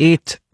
8th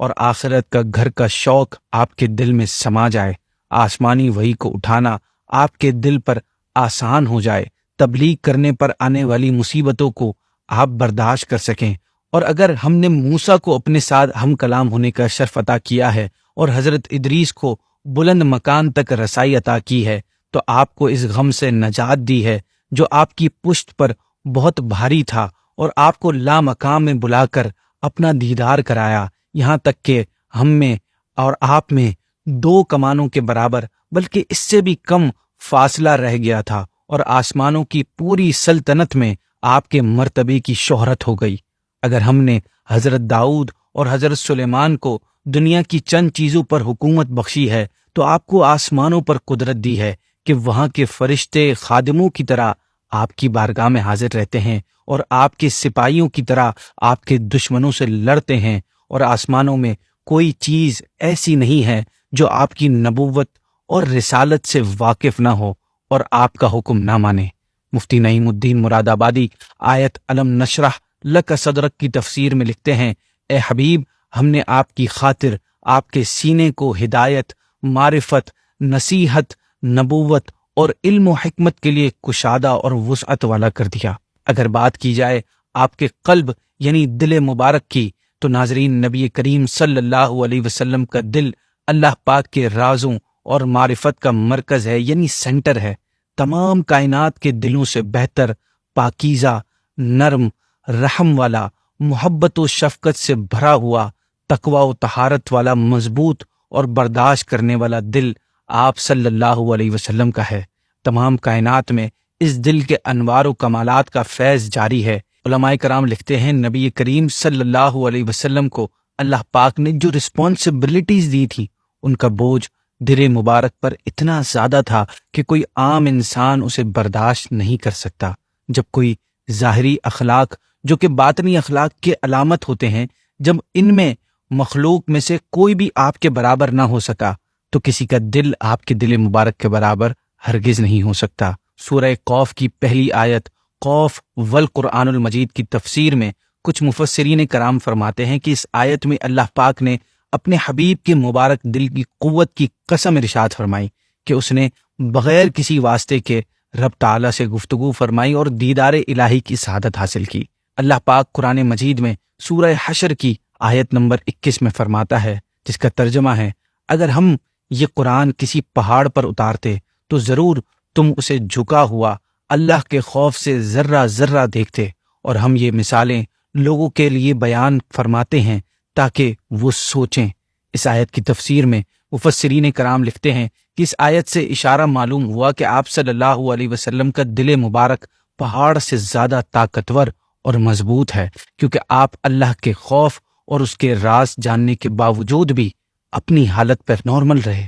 اور آخرت کا گھر کا شوق آپ کے دل میں سما جائے، آسمانی وحی کو اٹھانا آپ کے دل پر آسان ہو جائے، تبلیغ کرنے پر آنے والی مصیبتوں کو آپ برداشت کر سکیں، اور اگر ہم نے موسیٰ کو اپنے ساتھ ہم کلام ہونے کا شرف عطا کیا ہے اور حضرت ادریس کو بلند مکان تک رسائی عطا کی ہے، تو آپ کو اس غم سے نجات دی ہے جو آپ کی پشت پر بہت بھاری تھا، اور آپ کو لامقام میں بلا کر اپنا دیدار کرایا، یہاں تک کہ ہم میں اور آپ میں 2 کمانوں کے برابر بلکہ اس سے بھی کم فاصلہ رہ گیا تھا، اور آسمانوں کی پوری سلطنت میں آپ کے مرتبے کی شہرت ہو گئی۔ اگر ہم نے حضرت داؤد اور حضرت سلیمان کو دنیا کی چند چیزوں پر حکومت بخشی ہے، تو آپ کو آسمانوں پر قدرت دی ہے کہ وہاں کے فرشتے خادموں کی طرح آپ کی بارگاہ میں حاضر رہتے ہیں، اور آپ کے سپاہیوں کی طرح آپ کے دشمنوں سے لڑتے ہیں، اور آسمانوں میں کوئی چیز ایسی نہیں ہے جو آپ کی نبوت اور رسالت سے واقف نہ ہو اور آپ کا حکم نہ مانے۔ مفتی نعیم الدین مراد آبادی آیت علم نشرح لک صدرک کی تفسیر میں لکھتے ہیں، اے حبیب، ہم نے آپ کی خاطر آپ کے سینے کو ہدایت، معرفت، نصیحت، نبوت اور علم و حکمت کے لیے کشادہ اور وسعت والا کر دیا۔ اگر بات کی جائے آپ کے قلب یعنی دل مبارک کی، تو ناظرین، نبی کریم صلی اللہ علیہ وسلم کا دل اللہ پاک کے رازوں اور معرفت کا مرکز ہے، یعنی سینٹر ہے۔ تمام کائنات کے دلوں سے بہتر، پاکیزہ، نرم، رحم والا، محبت و شفقت سے بھرا ہوا، تقوی و طہارت والا، مضبوط اور برداشت کرنے والا دل آپ صلی اللہ علیہ وسلم کا ہے۔ تمام کائنات میں اس دل کے انوار و کمالات کا فیض جاری ہے۔ علماء کرام لکھتے ہیں، نبی کریم صلی اللہ علیہ وسلم کو اللہ پاک نے جو رسپانسبلٹیز دی تھی، ان کا بوجھ دل مبارک پر اتنا زیادہ تھا کہ کوئی عام انسان اسے برداشت نہیں کر سکتا۔ جب کوئی ظاہری اخلاق جو کہ باطنی اخلاق کے علامت ہوتے ہیں، جب ان میں مخلوق میں سے کوئی بھی آپ کے برابر نہ ہو سکا، تو کسی کا دل آپ کے دل مبارک کے برابر ہرگز نہیں ہو سکتا۔ سورہ قوف کی پہلی آیت قوف والقرآن المجید کی تفسیر میں کچھ مفسرین کرام فرماتے ہیں کہ اس آیت میں اللہ پاک نے اپنے حبیب کے مبارک دل کی قوت کی قسم ارشاد فرمائی کہ اس نے بغیر کسی واسطے کے رب تعالیٰ سے گفتگو فرمائی اور دیدار الہی کی سعادت حاصل کی۔ اللہ پاک قرآن مجید میں سورہ حشر کی آیت نمبر 21 میں فرماتا ہے، جس کا ترجمہ ہے، اگر ہم یہ قرآن کسی پہاڑ پر اتارتے تو ضرور تم اسے جھکا ہوا اللہ کے خوف سے ذرہ ذرہ دیکھتے، اور ہم یہ مثالیں لوگوں کے لیے بیان فرماتے ہیں تاکہ وہ سوچیں۔ اس آیت کی تفسیر میں مفسرین کرام لکھتے ہیں کہ اس آیت سے اشارہ معلوم ہوا کہ آپ صلی اللہ علیہ وسلم کا دل مبارک پہاڑ سے زیادہ طاقتور اور مضبوط ہے، کیونکہ آپ اللہ کے خوف اور اس کے راز جاننے کے باوجود بھی اپنی حالت پر نارمل رہے۔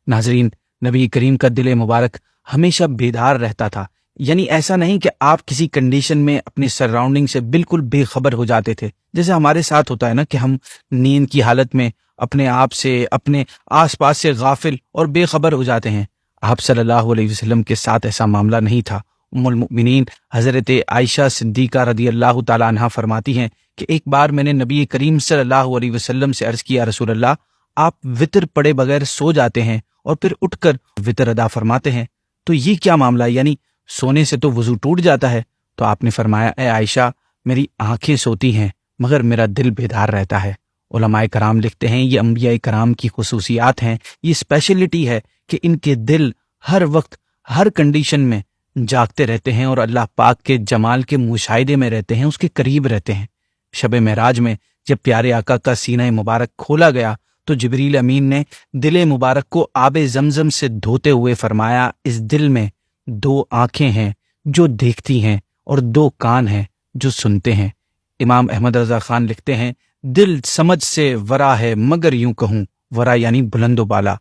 ناظرین، نبی کریم کا دل مبارک ہمیشہ بیدار رہتا تھا، یعنی ایسا نہیں کہ آپ کسی کنڈیشن میں اپنی سراؤنڈنگ سے بالکل بے خبر ہو جاتے تھے، جیسے ہمارے ساتھ ہوتا ہے نا کہ ہم نیند کی حالت میں اپنے آپ سے، اپنے آس پاس سے غافل اور بے خبر ہو جاتے ہیں۔ آپ صلی اللہ علیہ وسلم کے ساتھ ایسا معاملہ نہیں تھا۔ ام المؤمنین حضرت عائشہ صدیقہ رضی اللہ تعالیٰ عنہا فرماتی ہیں کہ ایک بار میں نے نبی کریم صلی اللہ علیہ وسلم سے عرض کیا، رسول اللہ، آپ وطر پڑے بغیر سو جاتے ہیں اور پھر اٹھ کر وطر ادا فرماتے ہیں، تو یہ کیا معاملہ ہے؟ یعنی سونے سے تو وضو ٹوٹ جاتا ہے۔ تو آپ نے فرمایا، اے عائشہ، میری آنکھیں سوتی ہیں مگر میرا دل بیدار رہتا ہے۔ علماء کرام لکھتے ہیں، یہ انبیاء کرام کی خصوصیات ہیں، یہ اسپیشلٹی ہے کہ ان کے دل ہر وقت ہر کنڈیشن میں جاگتے رہتے ہیں اور اللہ پاک کے جمال کے مشاہدے میں رہتے ہیں، اس کے قریب رہتے ہیں۔ شب معراج میں جب پیارے آقا کا سینہ مبارک کھولا گیا تو جبریل امین نے دل مبارک کو آب زمزم سے دھوتے ہوئے فرمایا، اس دل میں 2 آنکھیں ہیں جو دیکھتی ہیں اور 2 کان ہیں جو سنتے ہیں۔ امام احمد رضا خان لکھتے ہیں، دل سمجھ سے ورا ہے مگر یوں کہوں، ورا یعنی بلند و بالا،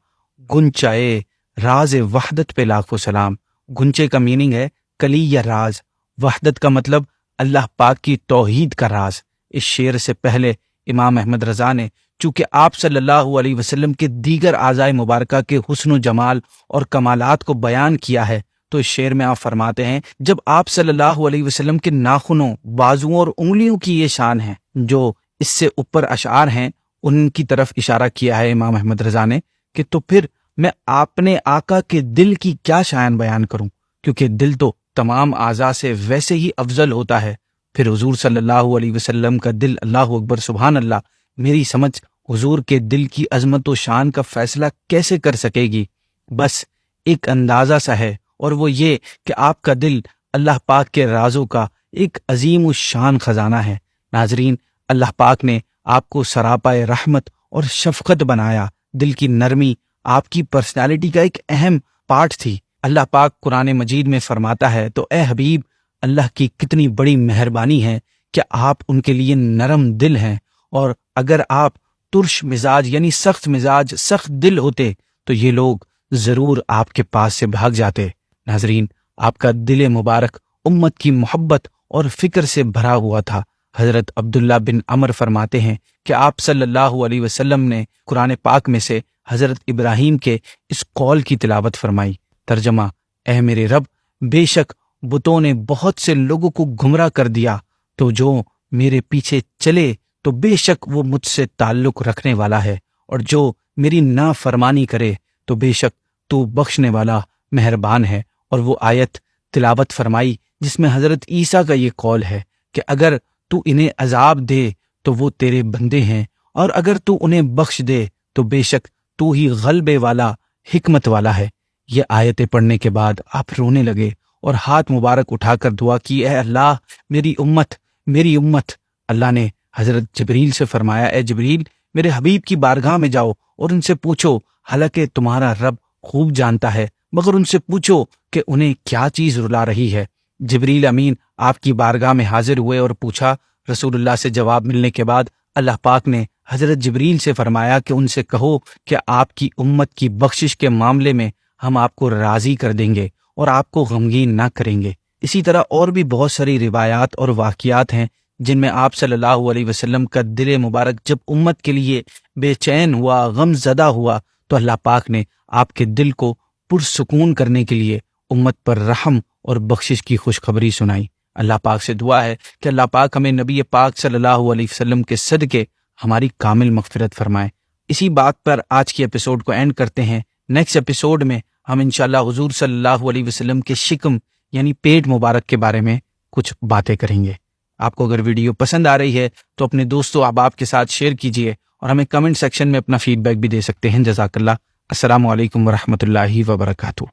گنچائے راز وحدت پہ لاکھوں سلام۔ گنچے کا میننگ ہے کلی یا راز، وحدت کا مطلب اللہ پاک کی توحید کا راز۔ اس شعر سے پہلے امام احمد رضا نے چونکہ آپ صلی اللہ علیہ وسلم کے دیگر اعضائے مبارکہ کے حسن و جمال اور کمالات کو بیان کیا ہے، تو اس شعر میں آپ فرماتے ہیں، جب آپ صلی اللہ علیہ وسلم کے ناخنوں، بازوؤں اور انگلیوں کی یہ شان ہے، جو اس سے اوپر اشعار ہیں ان کی طرف اشارہ کیا ہے امام احمد رضا نے کہ تو پھر میں اپنے آقا کے دل کی کیا شان بیان کروں، کیونکہ دل تو تمام اعضاء سے ویسے ہی افضل ہوتا ہے۔ پھر حضور صلی اللہ علیہ وسلم کا دل، اللہ اکبر سبحان اللہ، میری سمجھ حضور کے دل کی عظمت و شان کا فیصلہ کیسے کر سکے گی؟ بس ایک اندازہ سا ہے، اور وہ یہ کہ آپ کا دل اللہ پاک کے رازوں کا ایک عظیم الشان خزانہ ہے۔ ناظرین، اللہ پاک نے آپ کو سراپائے رحمت اور شفقت بنایا۔ دل کی نرمی آپ کی پرسنالٹی کا ایک اہم پارٹ تھی۔ اللہ پاک قرآن مجید میں فرماتا ہے، تو اے حبیب، اللہ کی کتنی بڑی مہربانی ہے کہ آپ ان کے لیے نرم دل ہیں، اور اگر آپ ترش مزاج یعنی سخت مزاج، سخت دل ہوتے تو یہ لوگ ضرور آپ کے پاس سے بھاگ جاتے۔ ناظرین، آپ کا دل مبارک امت کی محبت اور فکر سے بھرا ہوا تھا۔ حضرت عبداللہ بن عمر فرماتے ہیں کہ آپ صلی اللہ علیہ وسلم نے قرآن پاک میں سے حضرت ابراہیم کے اس قول کی تلاوت فرمائی۔ ترجمہ: اے میرے رب، بے شک بتوں نے بہت سے لوگوں کو گمراہ کر دیا، تو جو میرے پیچھے چلے تو بے شک وہ مجھ سے تعلق رکھنے والا ہے، اور جو میری نافرمانی کرے تو بے شک تو بخشنے والا مہربان ہے۔ اور وہ آیت تلاوت فرمائی جس میں حضرت عیسیٰ کا یہ قول ہے کہ اگر تو انہیں عذاب دے تو وہ تیرے بندے ہیں، اور اگر تو انہیں بخش دے تو بے شک تو ہی غلبے والا، حکمت والا ہے۔ یہ آیتیں پڑھنے کے بعد آپ رونے لگے اور ہاتھ مبارک اٹھا کر دعا کی، اے اللہ، میری امت، میری امت۔ اللہ نے حضرت جبریل سے فرمایا، اے جبریل، میرے حبیب کی بارگاہ میں جاؤ اور ان سے پوچھو، حالانکہ تمہارا رب خوب جانتا ہے، مگر ان سے پوچھو کہ انہیں کیا چیز رلا رہی ہے۔ جبریل امین آپ کی بارگاہ میں حاضر ہوئے اور پوچھا۔ رسول اللہ سے جواب ملنے کے بعد اللہ پاک نے حضرت جبریل سے فرمایا کہ ان سے کہو کہ آپ کی امت کی بخشش کے معاملے میں ہم آپ کو راضی کر دیں گے اور آپ کو غمگین نہ کریں گے۔ اسی طرح اور بھی بہت ساری روایات اور واقعات ہیں جن میں آپ صلی اللہ علیہ وسلم کا دل مبارک جب امت کے لیے بے چین ہوا، غم زدہ ہوا، تو اللہ پاک نے آپ کے دل کو پرسکون کرنے کے لیے امت پر رحم اور بخشش کی خوشخبری سنائی۔ اللہ پاک سے دعا ہے کہ اللہ پاک ہمیں نبی پاک صلی اللہ علیہ وسلم کے صدقے ہماری کامل مغفرت فرمائے۔ اسی بات پر آج کی ایپیسوڈ کو اینڈ کرتے ہیں۔ نیکسٹ ایپیسوڈ میں ہم انشاءاللہ حضور صلی اللہ علیہ وسلم کے شکم یعنی پیٹ مبارک کے بارے میں کچھ باتیں کریں گے۔ آپ کو اگر ویڈیو پسند آ رہی ہے تو اپنے دوستوں احباب کے ساتھ شیئر کیجیے، اور ہمیں کمنٹ سیکشن میں اپنا فیڈ بیک بھی دے سکتے ہیں۔ جزاک اللہ۔ السلام علیکم ورحمۃ اللہ وبرکاتہ۔